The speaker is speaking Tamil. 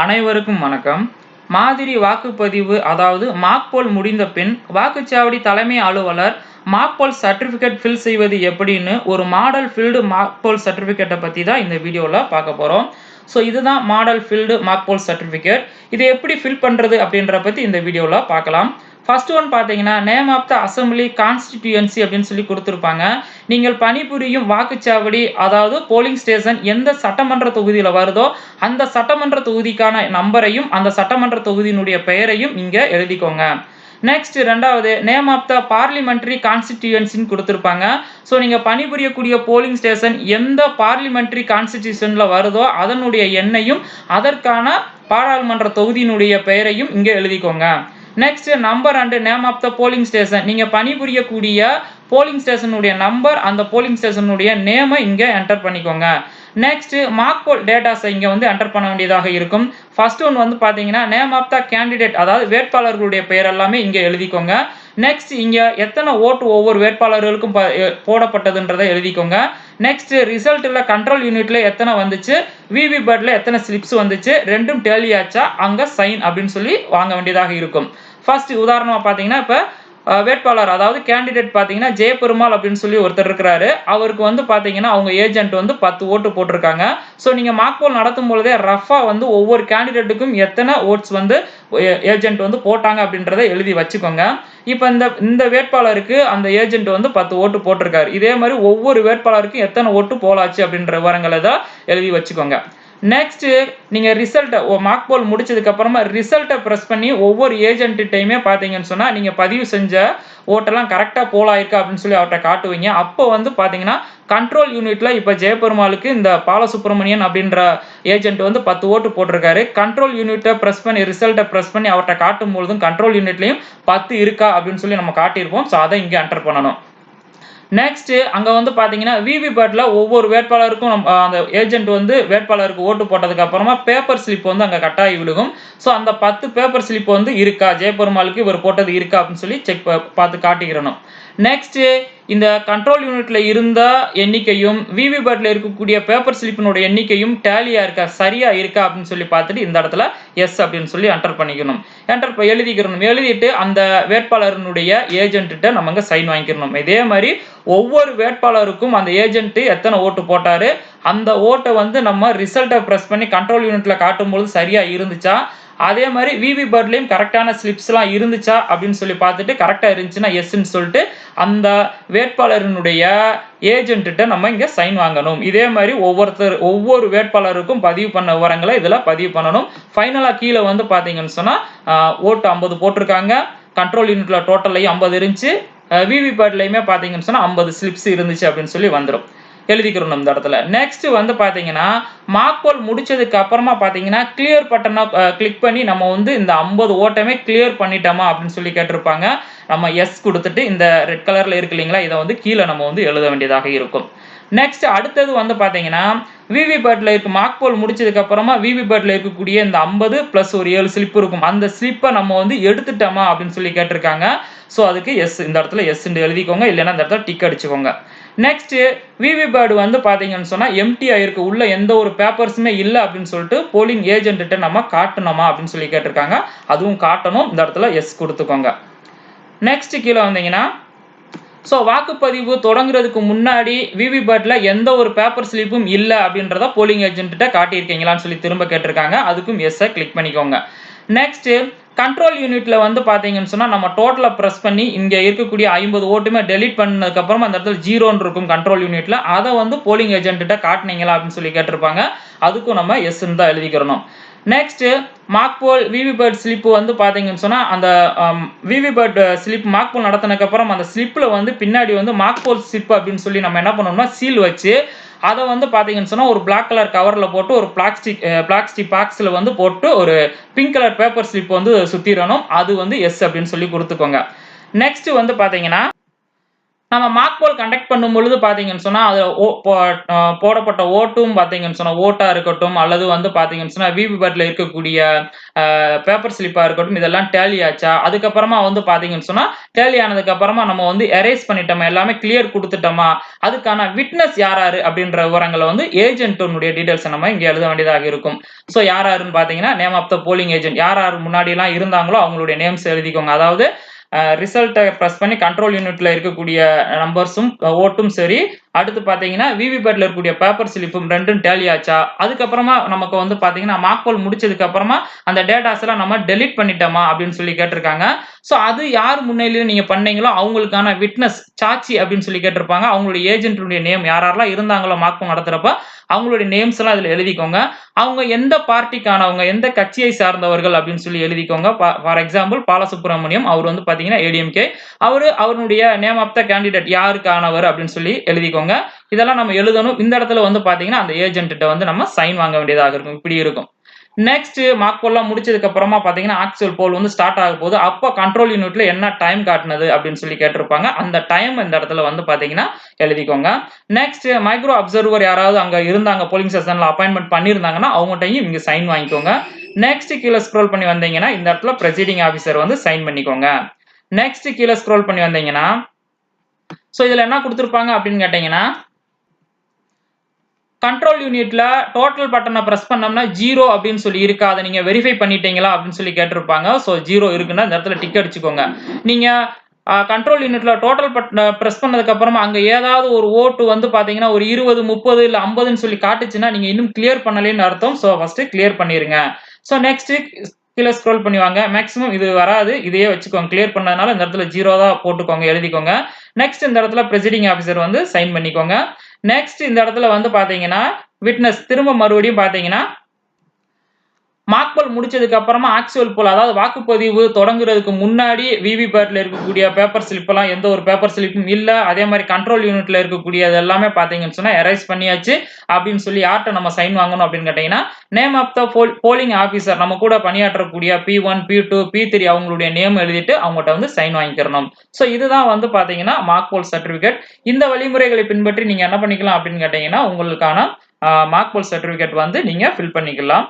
அனைவருக்கும் வணக்கம். மாதிரி வாக்குப்பதிவு அதாவது மாக் போல் முடிந்த பின் வாக்குச்சாவடி தலைமை அலுவலர் மாக் போல் சர்டிபிகேட் ஃபில் செய்வது எப்படின்னு ஒரு மாடல் ஃபில்டு மாக் போல் சர்டிபிகேட்டை பற்றி தான் இந்த வீடியோவில் பார்க்க போகிறோம். ஸோ இதுதான் மாடல் ஃபில்டு மாக் போல் சர்டிபிகேட். இதை எப்படி ஃபில் பண்ணுறது அப்படின்ற பற்றி இந்த வீடியோவில் பார்க்கலாம். ஃபர்ஸ்ட் ஒன் பார்த்தீங்கன்னா நேம் ஆஃப் த அசம்பிளி கான்ஸ்டிடியூயன்சி அப்படின்னு சொல்லி கொடுத்துருப்பாங்க. நீங்கள் பணிபுரியும் வாக்குச்சாவடி அதாவது போலிங் ஸ்டேஷன் எந்த சட்டமன்ற தொகுதியில் வருதோ அந்த சட்டமன்ற தொகுதிக்கான நம்பரையும் அந்த சட்டமன்ற தொகுதியினுடைய பெயரையும் இங்கே எழுதிக்கோங்க. நெக்ஸ்ட் ரெண்டாவது நேம் ஆஃப் த பார்லிமெண்ட்ரி கான்ஸ்டிடியூயன்சின்னு கொடுத்துருப்பாங்க. ஸோ நீங்கள் பணிபுரியக்கூடிய போலிங் ஸ்டேஷன் எந்த பார்லிமெண்ட்ரி கான்ஸ்டிடியூஷனில் வருதோ அதனுடைய எண்ணையும் அதற்கான பாராளுமன்ற தொகுதியினுடைய பெயரையும் இங்கே எழுதிக்கோங்க. Next number and name of the polling station நீங்கள் பணிபுரியக்கூடிய போலிங் ஸ்டேஷனுடைய நம்பர் அந்த போலிங் ஸ்டேஷனுடைய நேமை இங்கே என்டர் பண்ணிக்கோங்க. நெக்ஸ்ட் மார்க் போல் டேட்டாஸை இங்கே என்டர் பண்ண வேண்டியதாக இருக்கும். ஃபர்ஸ்ட் ஒன் பார்த்தீங்கன்னா நேம் ஆஃப் த கேண்டிடேட் அதாவது வேட்பாளர்களுடைய பெயர் எல்லாமே இங்கே எழுதிக்கோங்க. நெக்ஸ்ட் இங்கே எத்தனை ஓட்டு ஒவ்வொரு வேட்பாளர்களுக்கும் போடப்பட்டதுன்றதை எழுதிக்கோங்க. நெக்ஸ்ட் ரிசல்ட்டில் கண்ட்ரோல் யூனிட்ல எத்தனை வந்துச்சு, விவி பேட்ல எத்தனை ஸ்லிப்ஸ் வந்துச்சு, ரெண்டும் டேலி ஆச்சா அங்கே சைன் அப்படின்னு சொல்லி வாங்க வேண்டியதாக இருக்கும். ஃபர்ஸ்ட் உதாரணமாக பார்த்தீங்கன்னா இப்போ வேட்பாளர் அதாவது கேண்டிடேட் பார்த்தீங்கன்னா ஜெயபெருமாள் அப்படின்னு சொல்லி ஒருத்தர் இருக்கிறாரு. அவருக்கு பார்த்தீங்கன்னா அவங்க ஏஜென்ட் 10 ஓட்டு போட்டிருக்காங்க. ஸோ நீங்கள் மார்க் போல் நடத்தும் பொழுதே ரஃபாக ஒவ்வொரு கேண்டிடேட்டுக்கும் எத்தனை ஓட்ஸ் ஏஜென்ட் போட்டாங்க அப்படின்றத எழுதி வச்சுக்கோங்க. இப்போ இந்த வேட்பாளருக்கு அந்த ஏஜென்ட் 10 ஓட்டு போட்டிருக்காரு. இதே மாதிரி ஒவ்வொரு வேட்பாளருக்கும் எத்தனை ஓட்டு போலாச்சு அப்படின்ற விவரங்களை தான் எழுதி வச்சுக்கோங்க. நெக்ஸ்ட் நீங்க ரிசல்ட்டை மார்க் போல் முடிச்சதுக்கு அப்புறமா ரிசல்ட்டை பிரஸ் பண்ணி ஒவ்வொரு ஏஜென்ட்டையுமே பார்த்தீங்கன்னு சொன்னா நீங்க பதிவு செஞ்ச ஓட்டெல்லாம் கரெக்டா போலாயிருக்கா அப்படின்னு சொல்லி அவர்கிட்ட காட்டுவீங்க. அப்போ பார்த்தீங்கன்னா கண்ட்ரோல் யூனிட்ல இப்ப ஜெயபெருமாளுக்கு இந்த பாலசுப்ரமணியன் அப்படின்ற ஏஜென்ட் 10 ஓட்டு போட்டிருக்காரு. கண்ட்ரோல் யூனிட்டை பிரஸ் பண்ணி ரிசல்ட்டை பிரஸ் பண்ணி அவர்கிட்ட காட்டும் பொழுதும் கண்ட்ரோல் யூனிட்லயும் 10 இருக்கா அப்படின்னு சொல்லி நம்ம காட்டியிருப்போம். ஸோ அதை இங்கே என்டர் பண்ணணும். நெக்ஸ்ட் அங்க பாத்தீங்கன்னா விவி பேட்ல ஒவ்வொரு வேட்பாளருக்கும் அந்த ஏஜென்ட் வேட்பாளருக்கு ஓட்டு போட்டதுக்கு அப்புறமா பேப்பர் ஸ்லிப் அங்க கட்டாயி விழுகும். ஸோ அந்த 10 பேப்பர் ஸ்லிப் இருக்கா ஜெயபெருமாளுக்கு இவர் போட்டது இருக்கா அப்படின்னு சொல்லி செக் பார்த்து காட்டிக்கிறணும். நெக்ஸ்ட் இந்த கண்ட்ரோல் யூனிட்ல இருந்த எண்ணிக்கையும் விவி பேட்ல இருக்கக்கூடிய பேப்பர் ஸ்லிப்பினுடைய எண்ணிக்கையும் டேலியா இருக்கா சரியா இருக்கா அப்படின்னு சொல்லி பார்த்துட்டு இந்த இடத்துல எஸ் அப்படின்னு சொல்லி என்டர் பண்ணிக்கணும். எழுதிட்டு அந்த வேட்பாளருடைய ஏஜென்ட்ட நம்ம சைன் வாங்கிக்கணும். இதே மாதிரி ஒவ்வொரு வேட்பாளருக்கும் அந்த ஏஜென்ட் எத்தனை ஓட்டு போட்டாரு அந்த ஓட்டை நம்ம ரிசல்ட்டை பிரஸ் பண்ணி கண்ட்ரோல் யூனிட்ல காட்டும்போது சரியா இருந்துச்சா, அதே மாதிரி விவி பேட்லயும் கரெக்டான ஸ்லிப்ஸ்லாம் இருந்துச்சா அப்படின்னு சொல்லி பார்த்துட்டு கரெக்டா இருந்துச்சுன்னா எஸ்ன்னு சொல்லிட்டு அந்த வேட்பாளரினுடைய ஏஜென்ட்ட நம்ம இங்க சைன் வாங்கணும். இதே மாதிரி ஒவ்வொரு வேட்பாளருக்கும் பதிவு பண்ண விவரங்களை இதுல பதிவு பண்ணணும். ஃபைனலா கீழே பாத்தீங்கன்னு சொன்னா ஓட்டு 50 போட்டிருக்காங்க. கண்ட்ரோல் யூனிட்ல டோட்டல்லையும் 50 இருந்துச்சு. விவி பேட்லயுமே பாத்தீங்கன்னு சொன்னா 50 ஸ்லிப்ஸ் இருந்துச்சு அப்படின்னு சொல்லி வந்துடும். எழுதிக்கிறோம் இந்த இடத்துல. நெக்ஸ்ட் பாத்தீங்கன்னா மார்க் போல் முடிச்சதுக்கு அப்புறமா பாத்தீங்கன்னா கிளியர் பட்டனை கிளிக் பண்ணி நம்ம இந்த 50 ஓட்டமே கிளியர் பண்ணிட்டோமா அப்படின்னு சொல்லி கேட்டிருப்பாங்க. நம்ம எஸ் கொடுத்துட்டு இந்த ரெட் கலர்ல இருக்கு இல்லைங்களா, இதை கீழே நம்ம எழுத வேண்டியதாக இருக்கும். நெக்ஸ்ட் அடுத்தது பாத்தீங்கன்னா விவி பேட்ல இருக்கு மார்க் போல் முடிச்சதுக்கு அப்புறமா விவி பேட்ல இருக்கக்கூடிய இந்த 50 பிளஸ் ஒரு 7 ஸ்லிப் இருக்கும். அந்த ஸ்லிப்பை நம்ம எடுத்துட்டோமா அப்படின்னு சொல்லி கேட்டிருக்காங்க. ஸோ அதுக்கு எஸ் இந்த இடத்துல எஸ் எழுதிக்கோங்க, இல்லைன்னா இந்த இடத்துல டிக் அடிச்சுக்கோங்க. நெக்ஸ்ட் விவி பேட் பாத்தீங்கன்னு சொன்னா எம்டியா இருக்கு, உள்ள எந்த ஒரு பேப்பர்ஸுமே இல்லை அப்படின்னு சொல்லிட்டு போலிங் ஏஜென்ட்ட நம்ம காட்டணுமா அப்படின்னு சொல்லி கேட்டிருக்காங்க. அதுவும் காட்டணும். இந்த இடத்துல எஸ் கொடுத்துக்கோங்க. நெக்ஸ்ட் கீழே வந்தீங்கன்னா ஸோ வாக்குப்பதிவு தொடங்குறதுக்கு முன்னாடி விவி பேட்ல எந்த ஒரு பேப்பர் ஸ்லிப்பும் இல்லை அப்படின்றத போலிங் ஏஜென்ட்ட காட்டியிருக்கீங்களான்னு சொல்லி திரும்ப கேட்டிருக்காங்க. அதுக்கும் எஸ்ஸை கிளிக் பண்ணிக்கோங்க. நெக்ஸ்ட் கண்ட்ரோல் யூனிட்ல பாத்தீங்கன்னு சொன்னா நம்ம டோட்டலை பிரஸ் பண்ணி இங்க இருக்கக்கூடிய 50 ஓட்டுமே டெலிட் பண்ணதுக்கு அப்புறமா அந்த இடத்துல 0 இருக்கும் கண்ட்ரோல் யூனிட்ல. அதை போலிங் ஏஜென்ட்ட காட்டினீங்களா அப்படின்னு சொல்லி கேட்டிருப்பாங்க. அதுக்கும் நம்ம எஸ்ன்னு தான் எழுதிக்கிறணும். நெக்ஸ்ட் மார்க் போல் விவி பேட் ஸ்லிப் பாத்தீங்கன்னு சொன்னா அந்த விவி பேட் ஸ்லிப் மார்க் போல் நடத்தினதுக்கு அப்புறம் அந்த ஸ்லிப்ல பின்னாடி மார்க் போல் ஸ்லிப் அப்படின்னு சொல்லி நம்ம என்ன பண்ணணும்னா சீல் வச்சு அதை பாத்தீங்கன்னு சொன்னா ஒரு பிளாக் கலர் கவர்ல போட்டு ஒரு பிளாஸ்டிக் பாக்ஸ்ல போட்டு ஒரு பிங்க் கலர் பேப்பர் ஸ்லிப் சுத்திரணும். அது எஸ் அப்படின்னு சொல்லி கொடுத்துக்கோங்க. நெக்ஸ்ட் பாத்தீங்கன்னா நம்ம மாக் போல் கண்டக்ட் பண்ணும்பொழுது பார்த்தீங்கன்னு சொன்னா, அதுல போடப்பட்ட ஓட்டும் பார்த்தீங்கன்னு சொன்னா, ஓட்டா இருக்கட்டும், அல்லது வந்து பார்த்தீங்கன்னு சொன்னா, விவிபேட்ல இருக்கக்கூடிய பேப்பர் ஸ்லிப்பா இருக்கட்டும், இதெல்லாம் டேலி ஆச்சா? அதுக்கப்புறமா வந்து பார்த்தீங்கன்னு சொன்னா, டேலி ஆனதுக்கு அப்புறமா நம்ம வந்து எரேஸ் பண்ணிட்டோமா? எல்லாமே கிளியர் குடுத்துட்டோமா? அதுக்கான விட்னஸ் யார் யாரு? அப்படின்ற விவரங்கள வந்து ஏஜென்ட்டினுடைய டீட்டெயில்ஸ நம்ம இங்க எழுத வேண்டியதாக இருக்கும். ஸோ யார் யாருன்னு பார்த்தீங்கன்னா, name of the polling agent. யார் யார் முன்னாடிலாம் இருந்தாங்களோ, அவங்களுடைய நேம்ஸ் எழுதிக்கோங்க. அதாவது ரிசல்ட்ட பிரஸ் பண்ணி கண்ட்ரோல் யூனிட்ல இருக்கக்கூடிய நம்பர்ஸும், ஓட்டும் சரி. அடுத்து பார்த்தீங்கன்னா, விவிபேட்ல இருக்கக்கூடிய பேப்பர் ஸ்லிப்பும் 2ம் டேலி ஆச்சா? அதுக்கப்புறமா நமக்கு வந்து பார்த்தீங்கன்னா, மாக் போல் முடிச்சதுக்கு அப்புறமா அந்த டேட்டாஸ்லாம் நம்ம டெலீட் பண்ணிட்டோமா? அப்படின்னு சொல்லி கேட்டிருக்காங்க. ஸோ அது யார் முன்னிலையில நீங்க பண்ணீங்களோ, அவங்களுக்கான விட்னஸ், சாட்சி அப்படின்னு சொல்லி கேட்டிருப்பாங்க. அவங்களுடைய ஏஜென்ட்டுடைய நேம் யார் யாரெல்லாம் இருந்தாங்களோ மாக் போல் நடத்துறப்ப, அவங்களுடைய நேம்ஸ் எல்லாம் இதுல எழுதிக்கோங்க. அவங்க எந்த பார்ட்டிக்கானவங்க, எந்த கட்சியை சார்ந்தவர்கள் அப்படின்னு சொல்லி எழுதிக்கோங்க. ஃபார் எக்ஸாம்பிள் பாலசுப்ரமணியம் அவர் வந்து பார்த்தீங்கன்னா ஏடிஎம்கே. அவருடைய நேம் ஆஃப் த கேண்டிடேட் யாருக்கானவர் அப்படின்னு சொல்லி எழுதிக்கோங்க. இதெல்லாம் நம்ம எழுதணும். இந்த இடத்துல வந்து பார்த்தீங்கன்னா, அந்த ஏஜென்ட்ட்ட வந்து நம்ம சைன் வாங்க வேண்டியதாக இருக்கும். இப்படி இருக்கும். நெக்ஸ்ட் மார்க் போல்லாம் முடிச்சதுக்கு அப்புறமா பார்த்தீங்கன்னா, ஆக்சுவல் போல் வந்து ஸ்டார்ட் ஆகப்போகுது. அப்ப கண்ட்ரோல் யூனிட்ல என்ன டைம் காட்டுனது அப்படின்னு சொல்லி கேட்டிருப்பாங்க. அந்த டைம் இந்த இடத்துல வந்து பார்த்தீங்கன்னா எழுதிக்கோங்க. நெக்ஸ்ட் மைக்ரோ அப்சர்வர் யாராவது அங்க இருந்தாங்க போலிங் ஸ்டேஷன்ல அப்பாயின்ட்மென்ட் பண்ணியிருந்தாங்கன்னா, அவங்கட்டயும் இங்க சைன் வாங்கிக்கோங்க. நெக்ஸ்ட் கீழ ஸ்க்ரோல் பண்ணி வந்தீங்கன்னா, இந்த இடத்துல பிரைசைடிங் ஆபிசர் வந்து சைன் பண்ணிக்கோங்க. நெக்ஸ்ட் கீழ ஸ்க்ரோல் பண்ணி வந்தீங்கன்னா, சோ இதுல என்ன குடுத்திருப்பாங்க அப்படின்னு கேட்டீங்கன்னா, கண்ட்ரோல் யூனிட்ல டோட்டல் பட்டன பிரஸ் பண்ணோம்னா 0 அப்படின்னு சொல்லி இருக்கா? அத நீங்க வெரிஃபை பண்ணிட்டீங்களா? அப்படின்னு சொல்லி கேட்டிருப்பாங்க. சோ 0 இருக்குன்னா இந்த இடத்துல டிக் அடிச்சுக்கோங்க. நீங்க கண்ட்ரோல் யூனிட்ல டோட்டல் பட்டன பிரஸ் பண்ணதுக்கு அப்புறமா அங்க ஏதாவது ஒரு ஓட்டு வந்து பார்த்தீங்கன்னா, ஒரு 20, 30 இல்ல 50ன்னு சொல்லி காட்டுச்சுன்னா, நீங்க இன்னும் கிளியர் பண்ணலன்னு அர்த்தம். சோ ஃபர்ஸ்ட் கிளியர் பண்ணிருங்க. சோ நெக்ஸ்ட் கீழ ஸ்க்ரோல் பண்ணி வாங்க. மேக்ஸிமம் இது வராது. இதையே வச்சுக்கோங்க. கிளியர் பண்ணதுனால இந்த இடத்துல 0 தான் போட்டுக்கோங்க, எழுதிக்கோங்க. நெக்ஸ்ட் இந்த இடத்துல பிரைசைடிங் ஆபிசர் வந்து சைன் பண்ணிக்கோங்க. நெக்ஸ்ட் இந்த இடத்துல வந்து பார்த்தீங்கன்னா, விட்னஸ் திரும்ப மறுபடியும் பார்த்தீங்கன்னா, மாக் போல் முடிச்சதுக்கு அப்புறமா ஆக்சுவல் போல் அதாவது வாக்குப்பதிவு தொடங்குறதுக்கு முன்னாடி விவிபேட்ல இருக்கக்கூடிய பேப்பர் ஸ்லிப் எல்லாம் எந்த ஒரு பேப்பர் ஸ்லிப்பும் இல்ல. அதே மாரி கண்ட்ரோல் யூனிட்ல இருக்கக்கூடியது எல்லாமே பார்த்தீங்கன்னு சொன்னா எரேஸ் பண்ணியாச்சு அப்படின்னு சொல்லி யார்ட்ட நம்ம சைன் வாங்கணும் அப்படின்னு கேட்டீங்கன்னா, name of the polling officer நம்ம கூட பணியாற்றக்கூடிய P1, P2, P3 அவங்களுடைய நேம் எழுதிட்டு அவங்கட்ட வந்து சைன் வாங்கிக்கிறணும். சோ இதுதான் வந்து பார்த்தீங்கன்னா, மாக் போல் சர்டிபிகேட். இந்த வழிமுறைகளை பின்பற்றி நீங்க என்ன பண்ணிக்கலாம் அப்படின்னு கேட்டீங்கன்னா, உங்களுக்கான மாக் போல் சர்டிபிகேட் வந்து நீங்க ஃபில் பண்ணிக்கலாம்.